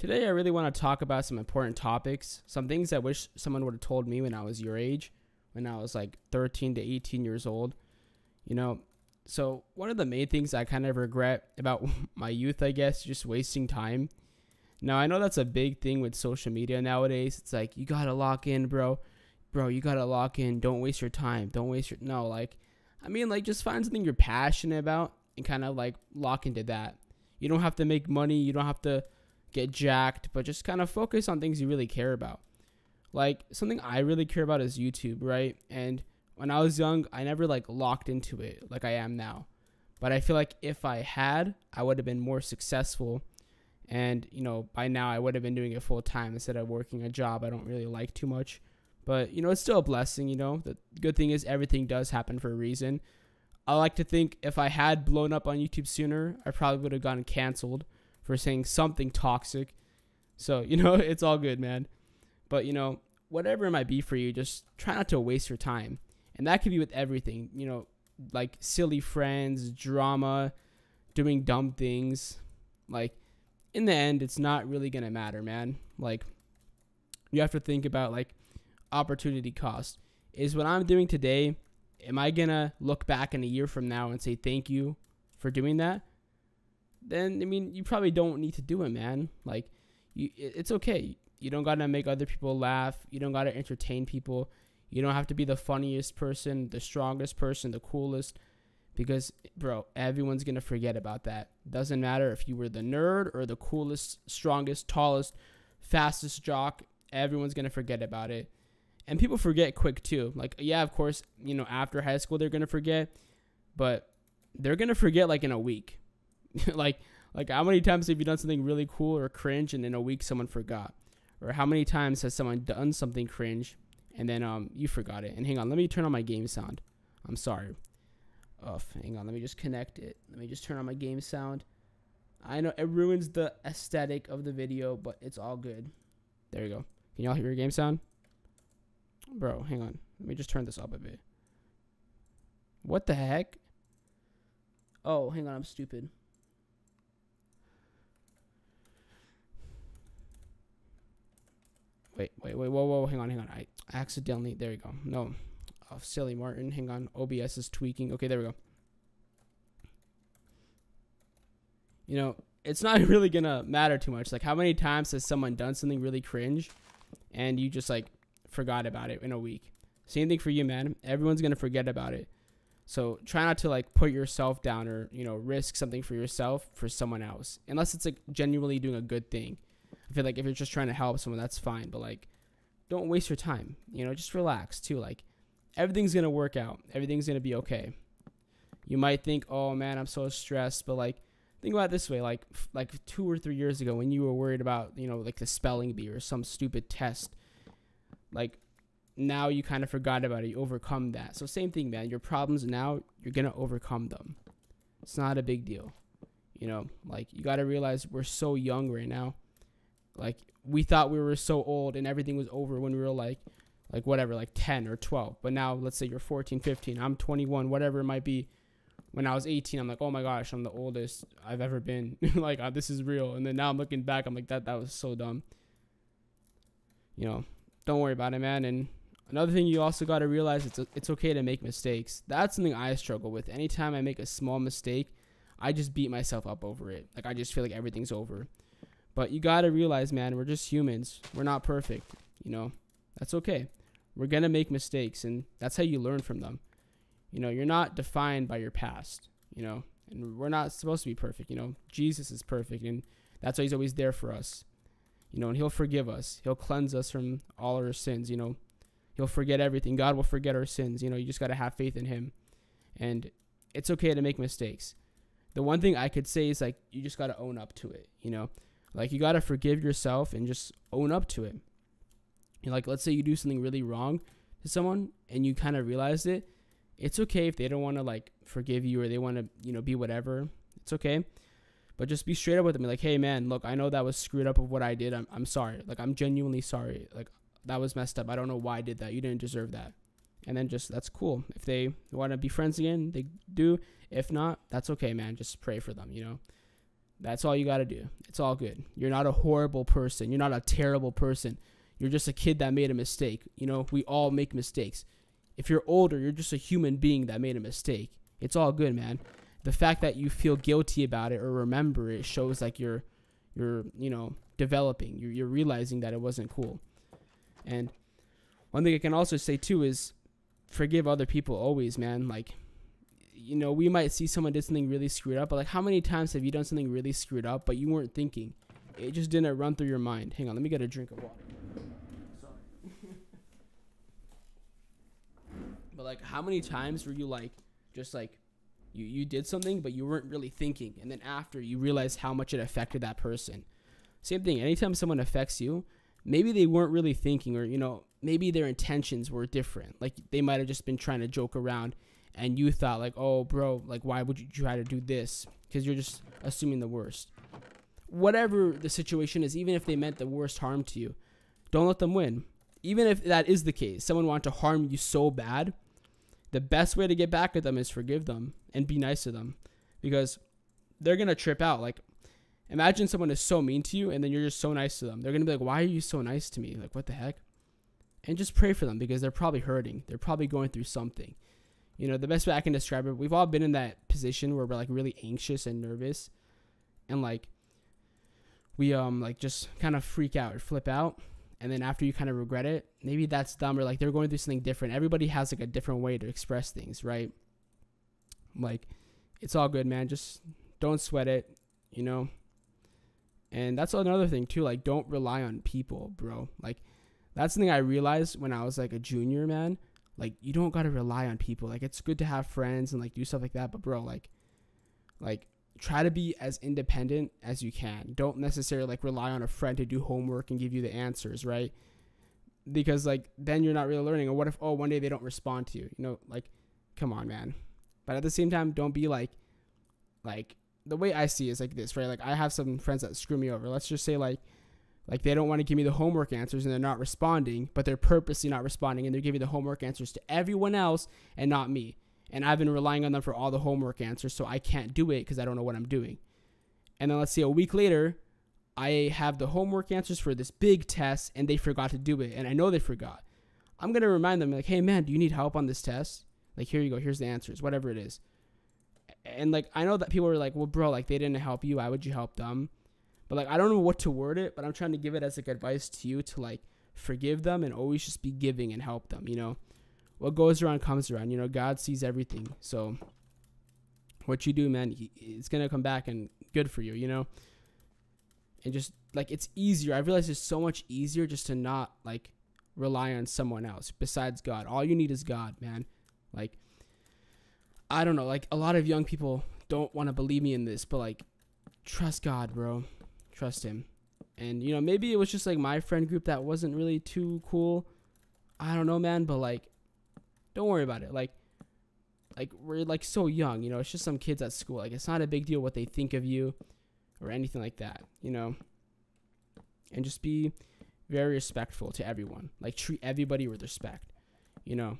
Today, I really want to talk about some important topics, some things I wish someone would have told me when I was your age, when I was like 13 to 18 years old. You know, so one of the main things I kind of regret about my youth, I guess, just wasting time. Now, I know that's a big thing with social media nowadays. It's like, you got to lock in, bro. Bro, you got to lock in. Don't waste your time. Don't waste your. No, like, I mean, like, just find something you're passionate about and kind of like lock into that. You don't have to make money. You don't have to get jacked, but just kind of focus on things you really care about. Like, something I really care about is YouTube, right? And when I was young, I never like locked into it like I am now. But I feel like if I had, I would have been more successful. And, you know, by now I would have been doing it full time instead of working a job I don't really like too much. But, you know, it's still a blessing, you know. The good thing is everything does happen for a reason. I like to think if I had blown up on YouTube sooner, I probably would have gotten canceled for saying something toxic. So, you know, it's all good, man. But, you know, whatever it might be for you, just try not to waste your time. And that could be with everything, you know, like silly friends, drama, doing dumb things. Like, in the end, it's not really going to matter, man. Like, you have to think about, like, opportunity cost. Is what I'm doing today, am I going to look back in a year from now and say thank you for doing that? Then, I mean, you probably don't need to do it, man. Like, it's okay. You don't got to make other people laugh. You don't got to entertain people. You don't have to be the funniest person, the strongest person, the coolest. Because, bro, everyone's going to forget about that. Doesn't matter if you were the nerd or the coolest, strongest, tallest, fastest jock. Everyone's going to forget about it. And people forget quick, too. Like, yeah, of course, you know, after high school, they're going to forget. But they're going to forget, like, in a week. like how many times have you done something really cool or cringe and in a week someone forgot? Or how many times has someone done something cringe and then you forgot it? And hang on, let me turn on my game sound. I'm sorry. Oh, hang on, let me just connect it. Let me just turn on my game sound. I know it ruins the aesthetic of the video, but it's all good. There you go. Can y'all hear your game sound? Bro, hang on. Let me just turn this up a bit. What the heck? Oh, hang on, I'm stupid. Wait, whoa, hang on. I accidentally, there you go. No, oh, silly Martin, hang on. OBS is tweaking. Okay, there we go. You know, it's not really gonna matter too much. Like, how many times has someone done something really cringe and you just, like, forgot about it in a week? Same thing for you, man. Everyone's gonna forget about it. So try not to, like, put yourself down or, you know, risk something for yourself for someone else. Unless it's, like, genuinely doing a good thing. I feel like if you're just trying to help someone, that's fine. But, like, don't waste your time. You know, just relax, too. Like, everything's going to work out. Everything's going to be okay. You might think, oh, man, I'm so stressed. But, like, think about it this way. Like 2 or 3 years ago when you were worried about, you know, like the spelling bee or some stupid test. Like, now you kind of forgot about it. You overcome that. So, same thing, man. Your problems now, you're going to overcome them. It's not a big deal. You know, like, you got to realize we're so young right now. Like, we thought we were so old and everything was over when we were like whatever, like 10 or 12. But now, let's say you're 14, 15, I'm 21, whatever it might be. When I was 18, I'm like, oh my gosh, I'm the oldest I've ever been. Like, this is real. And then now I'm looking back, I'm like, that was so dumb. You know, don't worry about it, man. And another thing you also got to realize, it's okay to make mistakes. That's something I struggle with. Anytime I make a small mistake, I just beat myself up over it. Like, I just feel like everything's over. But you got to realize, man, we're just humans. We're not perfect, you know. That's okay. We're going to make mistakes, and that's how you learn from them. You know, you're not defined by your past, you know. And we're not supposed to be perfect, you know. Jesus is perfect, and that's why he's always there for us. You know, and he'll forgive us. He'll cleanse us from all our sins, you know. He'll forget everything. God will forget our sins. You know, you just got to have faith in him. And it's okay to make mistakes. The one thing I could say is, like, you just got to own up to it, you know. Like, you got to forgive yourself and just own up to it. You know, like, let's say you do something really wrong to someone and you kind of realize it. It's okay if they don't want to, like, forgive you or they want to, you know, be whatever. It's okay. But just be straight up with them. Like, hey, man, look, I know that was screwed up of what I did. I'm sorry. Like, I'm genuinely sorry. Like, that was messed up. I don't know why I did that. You didn't deserve that. And then just, that's cool. If they want to be friends again, they do. If not, that's okay, man. Just pray for them, you know. That's all you got to do. It's all good. You're not a horrible person. You're not a terrible person. You're just a kid that made a mistake. You know, we all make mistakes. If you're older, you're just a human being that made a mistake. It's all good, man. The fact that you feel guilty about it or remember it shows like you're developing. You're realizing that it wasn't cool. And one thing I can also say too is forgive other people always, man. Like, we might see someone did something really screwed up, but like how many times have you done something really screwed up, but you weren't thinking? It just didn't run through your mind. Hang on, let me get a drink of water. Sorry. But like how many times were you like, just like, you did something, but you weren't really thinking, and then after you realize how much it affected that person? Same thing. Anytime someone affects you, maybe they weren't really thinking, or maybe their intentions were different. Like they might have just been trying to joke around, and you thought like, oh bro, like why would you try to do this? Because you're just assuming the worst. Whatever the situation is, even if they meant the worst harm to you, don't let them win. Even if that is the case, someone wanted to harm you so bad, the best way to get back at them is forgive them and be nice to them, because they're going to trip out. Like, imagine someone is so mean to you and then you're just so nice to them. They're going to be like, why are you so nice to me? Like, what the heck? And just pray for them, because they're probably hurting. They're probably going through something. The best way I can describe it, we've all been in that position where we're like really anxious and nervous, and like we like just kind of freak out or flip out. And then after you kind of regret it, maybe that's dumb, or like they're going through something different. Everybody has like a different way to express things, right? Like, it's all good, man. Just don't sweat it, And that's another thing too. Like, don't rely on people, bro. Like, that's something I realized when I was like a junior, man. Like, you don't got to rely on people. Like, it's good to have friends and like do stuff like that. But bro, like try to be as independent as you can. Don't necessarily like rely on a friend to do homework and give you the answers, right? Because like then you're not really learning. Or what if one day they don't respond to you? Like, come on, man. But at the same time, don't be like the way I see it is like this, right? Like, I have some friends that screw me over. Let's just say like they don't want to give me the homework answers and they're not responding, but they're purposely not responding, and they're giving the homework answers to everyone else and not me. And I've been relying on them for all the homework answers, so I can't do it because I don't know what I'm doing. And then let's say a week later, I have the homework answers for this big test, and they forgot to do it, and I know they forgot. I'm going to remind them, like, hey, man, do you need help on this test? Like, here you go. Here's the answers, whatever it is. And, like, I know that people are like, well, bro, like, they didn't help you. Why would you help them? But, like, I don't know what to word it, but I'm trying to give it as, like, advice to you to, like, forgive them and always just be giving and help them, What goes around comes around. God sees everything. So what you do, man, it's going to come back and good for you, And just, like, it's easier. I realize it's so much easier just to not, like, rely on someone else besides God. All you need is God, man. Like, I don't know. Like, a lot of young people don't want to believe me in this, but, like, trust God, bro. Trust him. And, maybe it was just, like, my friend group that wasn't really too cool. I don't know, man, but, like, don't worry about it. Like we're like so young, it's just some kids at school. Like, it's not a big deal what they think of you or anything like that, And just be very respectful to everyone. Like, treat everybody with respect, And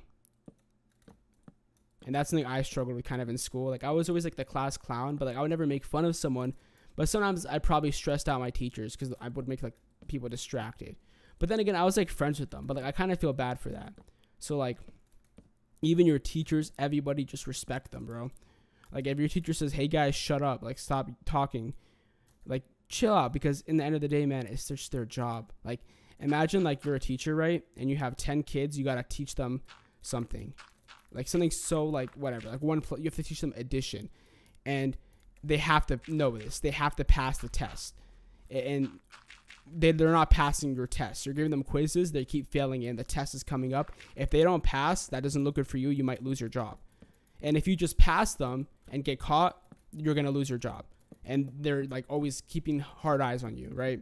that's something I struggled with kind of in school. Like, I was always like the class clown, but like I would never make fun of someone. But sometimes I probably stressed out my teachers because I would make like people distracted. But then again, I was like friends with them, but like I kind of feel bad for that. So like, even your teachers, everybody, just respect them, bro. Like, if your teacher says, hey guys, shut up, like, stop talking, like, chill out, because in the end of the day, man, it's just their job. Like, imagine like you're a teacher, right? And you have 10 kids, you got to teach them something, like something so like whatever, like you have to teach them addition, and they have to know this. They have to pass the test, and they're not passing your test. You're giving them quizzes. They keep failing, and the test is coming up. If they don't pass, that doesn't look good for you. You might lose your job. And if you just pass them and get caught, you're going to lose your job. And they're like always keeping hard eyes on you, right?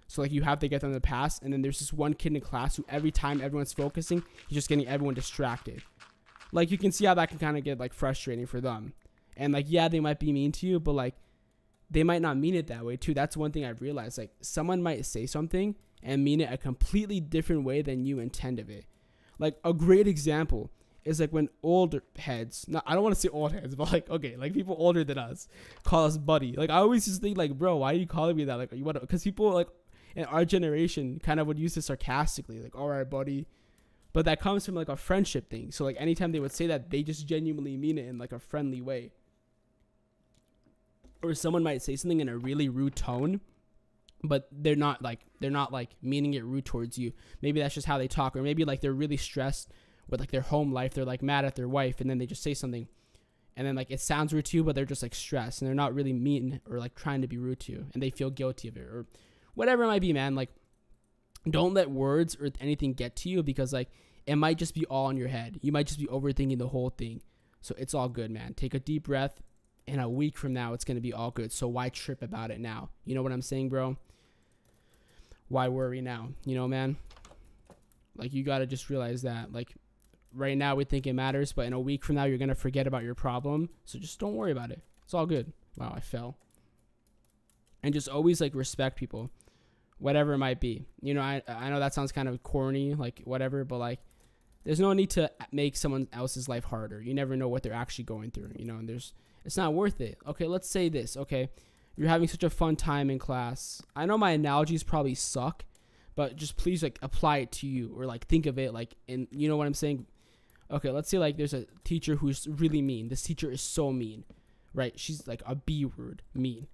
So like you have to get them to pass. And then there's this one kid in class who every time everyone's focusing, he's just getting everyone distracted. Like, you can see how that can kind of get like frustrating for them. And like, yeah, they might be mean to you, but like, they might not mean it that way too. That's one thing I've realized. Like, someone might say something and mean it a completely different way than you intend of it. Like, a great example is like when old heads, no, I don't want to say old heads, but like, okay, like people older than us call us buddy. Like I always just think like, bro, why are you calling me that? Like, you want to, because people like in our generation kind of would use this sarcastically, like, all right, buddy. But that comes from like a friendship thing. So like anytime they would say that, they just genuinely mean it in like a friendly way. Or someone might say something in a really rude tone, but they're not like meaning it rude towards you. Maybe that's just how they talk, or maybe like they're really stressed with like their home life. They're like mad at their wife, and then they just say something, and then like it sounds rude to you, but they're just like stressed, and they're not really mean or like trying to be rude to you, and they feel guilty of it or whatever it might be, man. Like, don't let words or anything get to you, because like it might just be all in your head. You might just be overthinking the whole thing. So it's all good, man. Take a deep breath. And a week from now, it's going to be all good. So why trip about it now? You know what I'm saying, bro? Why worry now? You know, man? Like, you got to just realize that. Like, right now we think it matters, but in a week from now, you're going to forget about your problem. So just don't worry about it. It's all good. Wow, I fell. And just always, like, respect people. Whatever it might be. You know, I know that sounds kind of corny, like, whatever, but, like, there's no need to make someone else's life harder. You never know what they're actually going through, you know, and it's not worth it. Okay, let's say this. Okay, you're having such a fun time in class. I know my analogies probably suck, but just please like apply it to you, or like think of it like in, you know what I'm saying? Okay, let's say like there's a teacher who's really mean. This teacher is so mean, right? She's like a B word, mean.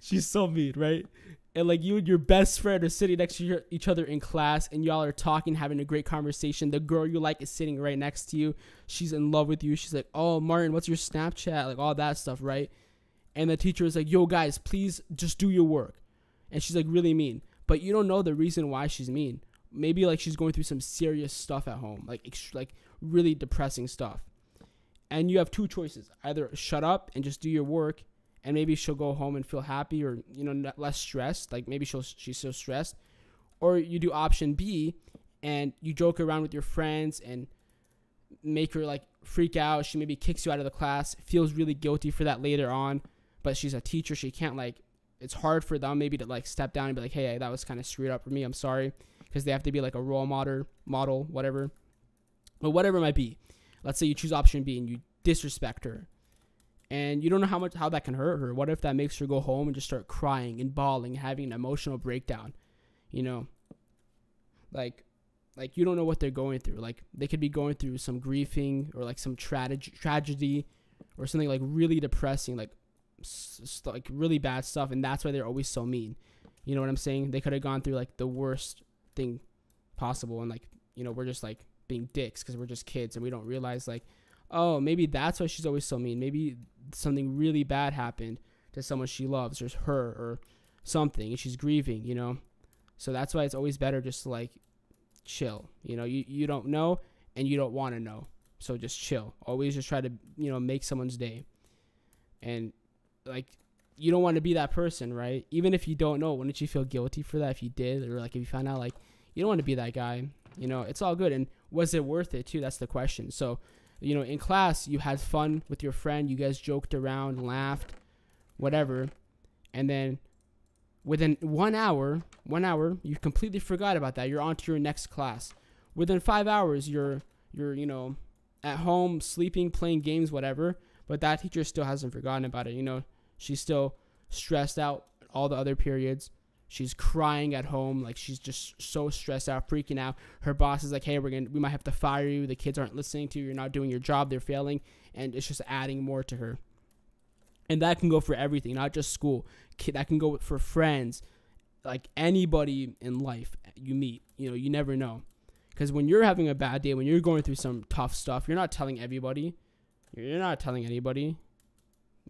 She's so mean, right? And like you and your best friend are sitting next to each other in class, and y'all are talking, having a great conversation. The girl you like is sitting right next to you. She's in love with you. She's like, oh, Martin, what's your Snapchat? Like all that stuff, right? And the teacher is like, yo, guys, please just do your work. And she's like really mean. But you don't know the reason why she's mean. Maybe like she's going through some serious stuff at home, like really depressing stuff. And you have two choices. Either shut up and just do your work, and maybe she'll go home and feel happy, or, you know, less stressed. Like maybe she's so stressed. Or you do option B, and you joke around with your friends and make her like freak out. She maybe kicks you out of the class, feels really guilty for that later on, but she's a teacher. She can't like, it's hard for them maybe to like step down and be like, hey, that was kind of screwed up for me. I'm sorry. Because they have to be like a role model, whatever. But whatever it might be. Let's say you choose option B and you disrespect her. And you don't know how that can hurt her. What if that makes her go home and just start crying and bawling, having an emotional breakdown? You know, like you don't know what they're going through. Like they could be going through some grieving, or like some tragedy, or something like really depressing, like really bad stuff. And that's why they're always so mean. You know what I'm saying? They could have gone through like the worst thing possible, and like, you know, we're just like being dicks because we're just kids and we don't realize like, oh, maybe that's why she's always so mean. Maybe something really bad happened to someone she loves, or her, or something, and she's grieving, you know? So that's why it's always better just to, like, chill. You know, you don't know, and you don't want to know. So just chill. Always just try to, you know, make someone's day. And, like, you don't want to be that person, right? Even if you don't know, wouldn't you feel guilty for that if you did? Or, like, if you found out, like, you don't want to be that guy. You know, it's all good. And was it worth it, too? That's the question. So, you know, in class, you had fun with your friend. You guys joked around, laughed, whatever. And then within 1 hour, you completely forgot about that. You're on to your next class. Within 5 hours, you're, you know, at home, sleeping, playing games, whatever. But that teacher still hasn't forgotten about it. You know, she's still stressed out all the other periods. She's crying at home, like she's just so stressed out, freaking out. Her boss is like, hey, we might have to fire you. The kids aren't listening to you. You're not doing your job. They're failing. And it's just adding more to her. And that can go for everything, not just school. That can go for friends, like anybody in life you meet. You know, you never know. Because when you're having a bad day, when you're going through some tough stuff, you're not telling everybody. You're not telling anybody.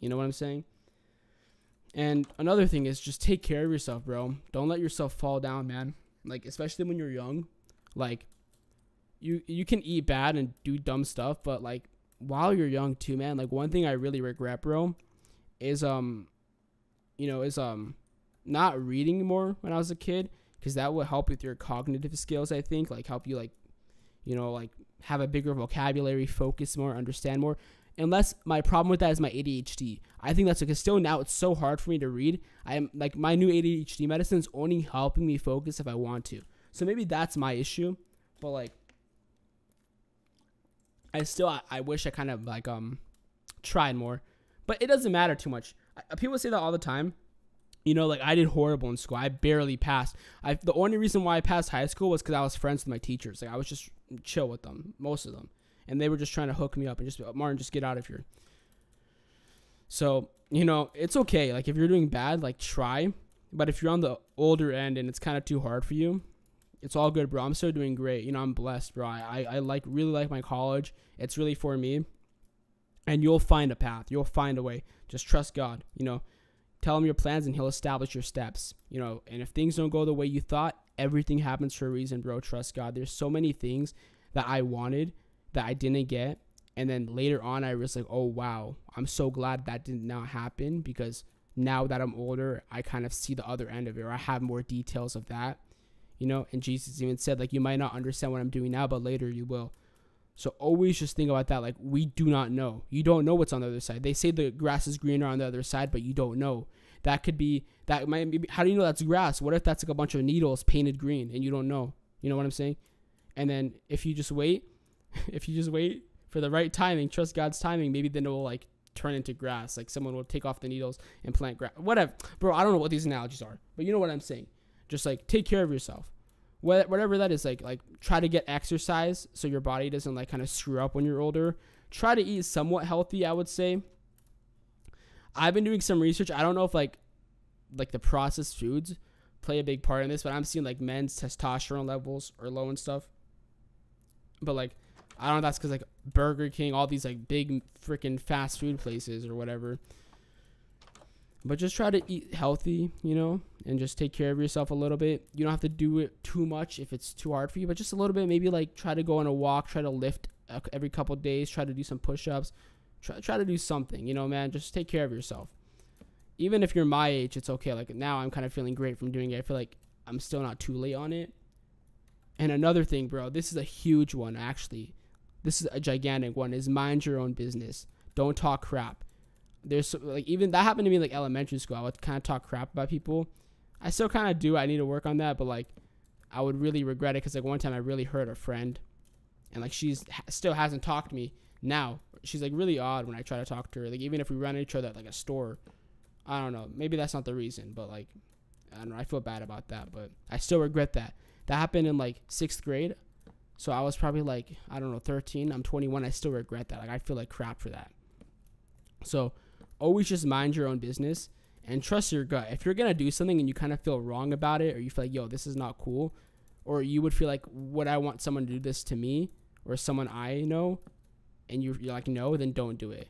You know what I'm saying? And another thing is just take care of yourself, bro. Don't let yourself fall down, man. Like, especially when you're young. Like, you can eat bad and do dumb stuff, but, like, while you're young, too, man. Like, one thing I really regret, bro, is, not reading more when I was a kid. Because that would help with your cognitive skills, I think. Like, help you, like, you know, like, have a bigger vocabulary, focus more, understand more. Unless my problem with that is my ADHD. I think that's because still now it's so hard for me to read. I'm like, my new ADHD medicine is only helping me focus if I want to. So maybe that's my issue. But like, I wish I kind of like tried more, but it doesn't matter too much. People say that all the time. You know, like I did horrible in school. I barely passed. The only reason why I passed high school was because I was friends with my teachers. Like I was just chill with them, most of them, and they were just trying to hook me up and just be like, Martin, just get out of here. So you know, it's okay. Like if you're doing bad, like try. But if you're on the older end and it's kind of too hard for you, it's all good, bro. I'm still doing great. You know, I'm blessed, bro. I really like my college. It's really for me. And you'll find a path. You'll find a way. Just trust God. You know, tell him your plans and he'll establish your steps. You know, and if things don't go the way you thought, everything happens for a reason, bro. Trust God. There's so many things that I wanted that I didn't get. And then later on, I was like, oh, wow, I'm so glad that did not happen, because now that I'm older, I kind of see the other end of it, or I have more details of that, you know. And Jesus even said, like, you might not understand what I'm doing now, but later you will. So always just think about that. Like, we do not know. You don't know what's on the other side. They say the grass is greener on the other side, but you don't know. That could be, that might be, how do you know that's grass? What if that's like a bunch of needles painted green and you don't know? You know what I'm saying? And then if you just wait, for the right timing, trust God's timing, maybe then it will like turn into grass. Like someone will take off the needles and plant grass. Whatever. Bro, I don't know what these analogies are, but you know what I'm saying. Just like take care of yourself. Whatever that is, like try to get exercise so your body doesn't like kind of screw up when you're older. Try to eat somewhat healthy, I would say. I've been doing some research. I don't know if like the processed foods play a big part in this, but I'm seeing like men's testosterone levels are low and stuff. But like, I don't know if that's because like Burger King, all these like big freaking fast food places or whatever. But just try to eat healthy, you know, and just take care of yourself a little bit. You don't have to do it too much if it's too hard for you, but just a little bit. Maybe like try to go on a walk, try to lift every couple of days, try to do some push-ups, try to do something, you know, man. Just take care of yourself. Even if you're my age, it's okay. Like now I'm kind of feeling great from doing it. I feel like I'm still not too late on it. And another thing, bro, this is a huge one, actually. This is a gigantic one, is mind your own business. Don't talk crap. There's like, even that happened to me like elementary school. I would kind of talk crap about people. I still kind of do. I need to work on that, but like I would really regret it, because like one time I really hurt a friend, and like she's still hasn't talked to me now. She's like really odd when I try to talk to her. Like even if we run into each other at like a store, I don't know. Maybe that's not the reason, but like I don't know. I feel bad about that, but I still regret that. That happened in like 6th grade. So I was probably like, I don't know, 13. I'm 21. I still regret that. Like I feel like crap for that. So always just mind your own business and trust your gut. If you're going to do something and you kind of feel wrong about it, or you feel like, yo, this is not cool, or you would feel like, would I want someone to do this to me or someone I know, and you're like, no, then don't do it.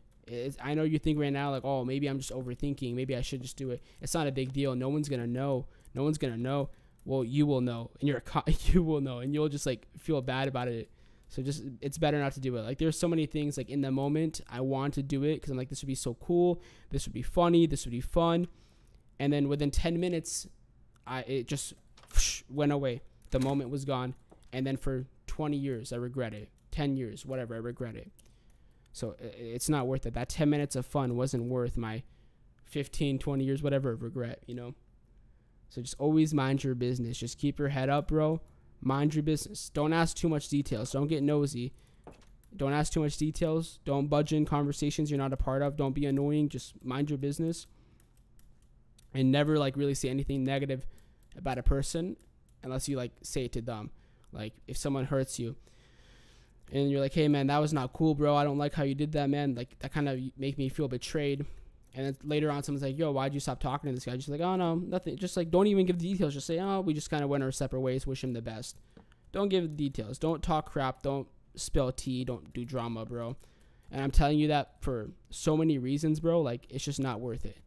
I know you think right now like, oh, maybe I'm just overthinking. Maybe I should just do it. It's not a big deal. No one's going to know. No one's going to know. Well, you will know, and you will know, and you'll just like feel bad about it. So just, it's better not to do it. Like there's so many things like in the moment I want to do it because I'm like, this would be so cool. This would be funny. This would be fun. And then within 10 minutes, it just went away. The moment was gone. And then for 20 years, I regret it. 10 years, whatever, I regret it. So it's not worth it. That 10 minutes of fun wasn't worth my 15, 20 years, whatever, of regret, you know? So just always mind your business. Just keep your head up, bro. Mind your business. Don't ask too much details. Don't get nosy. Don't ask too much details. Don't budge in conversations you're not a part of. Don't be annoying. Just mind your business. And never like really say anything negative about a person unless you like say it to them. Like if someone hurts you and you're like, hey man, that was not cool, bro. I don't like how you did that, man. Like that kind of make me feel betrayed. And then later on, someone's like, yo, why'd you stop talking to this guy? Just like, oh, no, nothing. Just like, don't even give the details. Just say, oh, we just kind of went our separate ways. Wish him the best. Don't give the details. Don't talk crap. Don't spill tea. Don't do drama, bro. And I'm telling you that for so many reasons, bro. Like, it's just not worth it.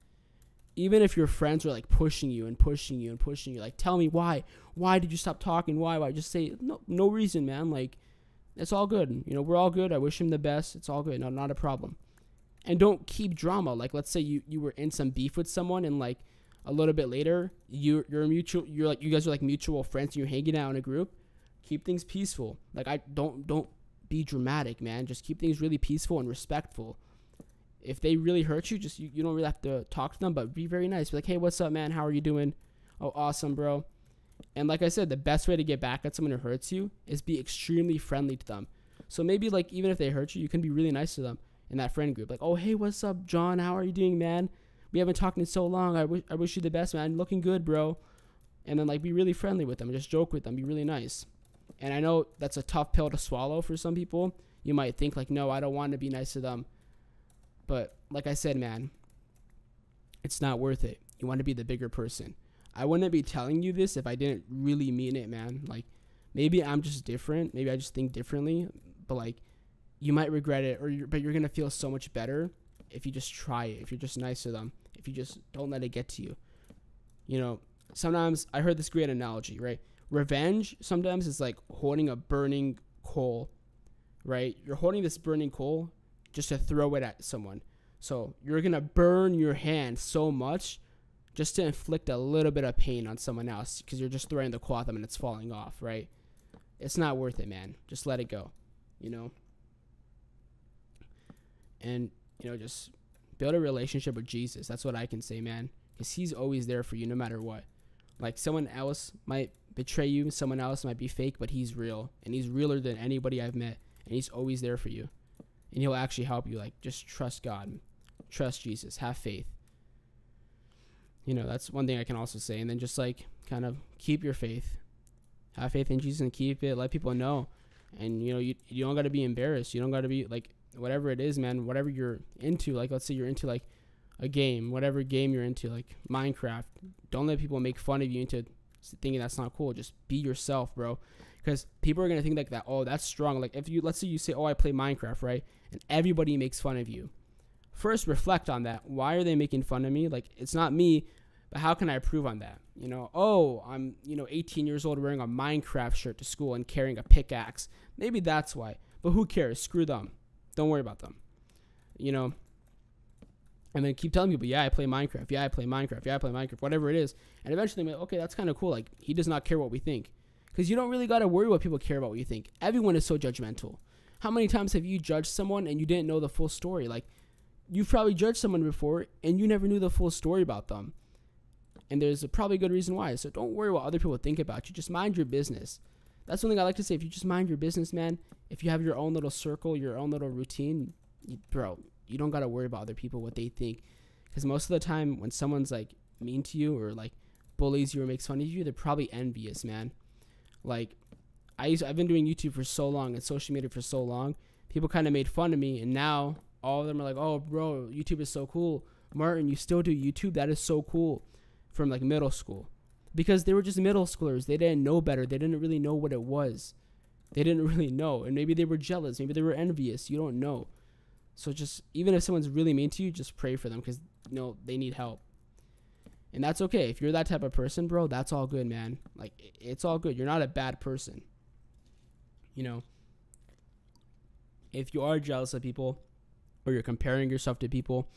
Even if your friends are like pushing you and pushing you and pushing you, like, tell me why. Why did you stop talking? Why? Just say, no reason, man. Like, it's all good. You know, we're all good. I wish him the best. It's all good. No, not a problem. And don't keep drama. Like, let's say you were in some beef with someone, and like a little bit later, you guys are like mutual friends, and you're hanging out in a group. Keep things peaceful. Like, don't be dramatic, man. Just keep things really peaceful and respectful. If they really hurt you, just you don't really have to talk to them, but be very nice. Be like, hey, what's up, man? How are you doing? Oh, awesome, bro. And like I said, the best way to get back at someone who hurts you is be extremely friendly to them. So maybe like even if they hurt you, you can be really nice to them in that friend group. Like, oh, hey, what's up, John? How are you doing, man? We haven't talked in so long. I wish you the best, man. Looking good, bro. And then like be really friendly with them. Just joke with them. Be really nice. And I know that's a tough pill to swallow for some people. You might think like, no, I don't want to be nice to them. But like I said, man, it's not worth it. You want to be the bigger person. I wouldn't be telling you this if I didn't really mean it, man. Like, maybe I'm just different. Maybe I just think differently. But like, you might regret it, but you're gonna feel so much better if you just try it. If you're just nice to them. If you just don't let it get to you. You know, sometimes I heard this great analogy, right? Revenge sometimes is like holding a burning coal, right? You're holding this burning coal just to throw it at someone. So you're gonna burn your hand so much just to inflict a little bit of pain on someone else because you're just throwing the coal at them and it's falling off, right? It's not worth it, man. Just let it go, you know? And, you know, just build a relationship with Jesus. That's what I can say, man. Because he's always there for you no matter what. Like, someone else might betray you. Someone else might be fake, but he's real. And he's realer than anybody I've met. And he's always there for you. And he'll actually help you. Like, just trust God. Trust Jesus. Have faith. You know, that's one thing I can also say. And then just, like, kind of keep your faith. Have faith in Jesus and keep it. Let people know. And, you know, you don't got to be embarrassed. You don't got to be, like, whatever it is, man, whatever you're into. Like, let's say you're into, like, a game. Whatever game you're into, like Minecraft. Don't let people make fun of you into thinking that's not cool. Just be yourself, bro. Because people are going to think like that. Oh, that's strong. Like, if you, let's say you say, oh, I play Minecraft, right? And everybody makes fun of you. First, reflect on that. Why are they making fun of me? Like, it's not me, but how can I improve on that? You know, oh, I'm, 18 years old wearing a Minecraft shirt to school and carrying a pickaxe. Maybe that's why. But who cares? Screw them. Don't worry about them. You know? And then keep telling people, yeah, I play Minecraft. Yeah, I play Minecraft. Yeah, I play Minecraft. Whatever it is. And eventually, like, okay, that's kind of cool. Like, he does not care what we think. Because you don't really got to worry what people care about what you think. Everyone is so judgmental. How many times have you judged someone and you didn't know the full story? Like, you've probably judged someone before and you never knew the full story about them. And there's a probably good reason why. So don't worry what other people think about you. Just mind your business. That's one thing I like to say. If you just mind your business, man, if you have your own little circle, your own little routine, bro, you don't got to worry about other people, what they think. Because most of the time when someone's like mean to you or like bullies you or makes fun of you, they're probably envious, man. Like, I've been doing YouTube for so long and social media for so long. People kind of made fun of me, and now all of them are like, oh, bro, YouTube is so cool. Martin, you still do YouTube? That is so cool. From like middle school. Because they were just middle schoolers. They didn't know better. They didn't really know what it was. They didn't really know. And maybe they were jealous. Maybe they were envious. You don't know. So just, even if someone's really mean to you, just pray for them because, they need help. And that's okay. If you're that type of person, bro, that's all good, man. Like, it's all good. You're not a bad person. If you are jealous of people or you're comparing yourself to people,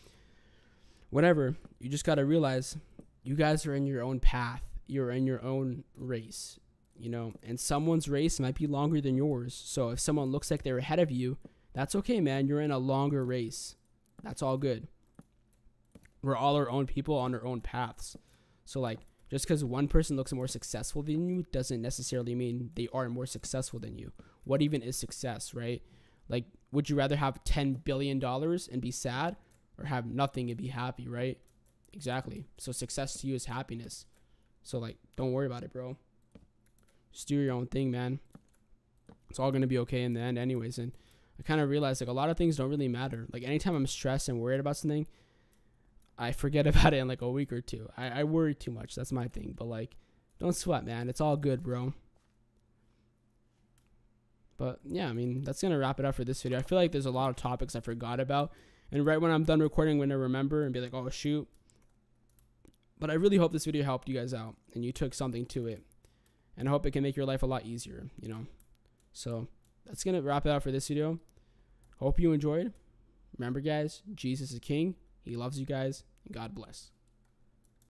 whatever, you just got to realize you guys are in your own path. You're in your own race, and someone's race might be longer than yours. So if someone looks like they're ahead of you, that's okay, man. You're in a longer race. That's all good. We're all our own people on our own paths. So, like, just because one person looks more successful than you doesn't necessarily mean they are more successful than you. What even is success, right? Like, would you rather have $10 billion and be sad or have nothing and be happy, right? Exactly. So success to you is happiness. So, like, don't worry about it, bro. Just do your own thing, man. It's all going to be okay in the end anyways. And I kind of realized, like, a lot of things don't really matter. Like, anytime I'm stressed and worried about something, I forget about it in, like, a week or two. I worry too much. That's my thing. But, like, don't sweat, man. It's all good, bro. But, yeah, I mean, that's going to wrap it up for this video. I feel like there's a lot of topics I forgot about. And right when I'm done recording, I'm going to remember and be like, oh, shoot. But I really hope this video helped you guys out and you took something to it. And I hope it can make your life a lot easier, So that's going to wrap it up for this video. Hope you enjoyed. Remember, guys, Jesus is King. He loves you guys. And God bless.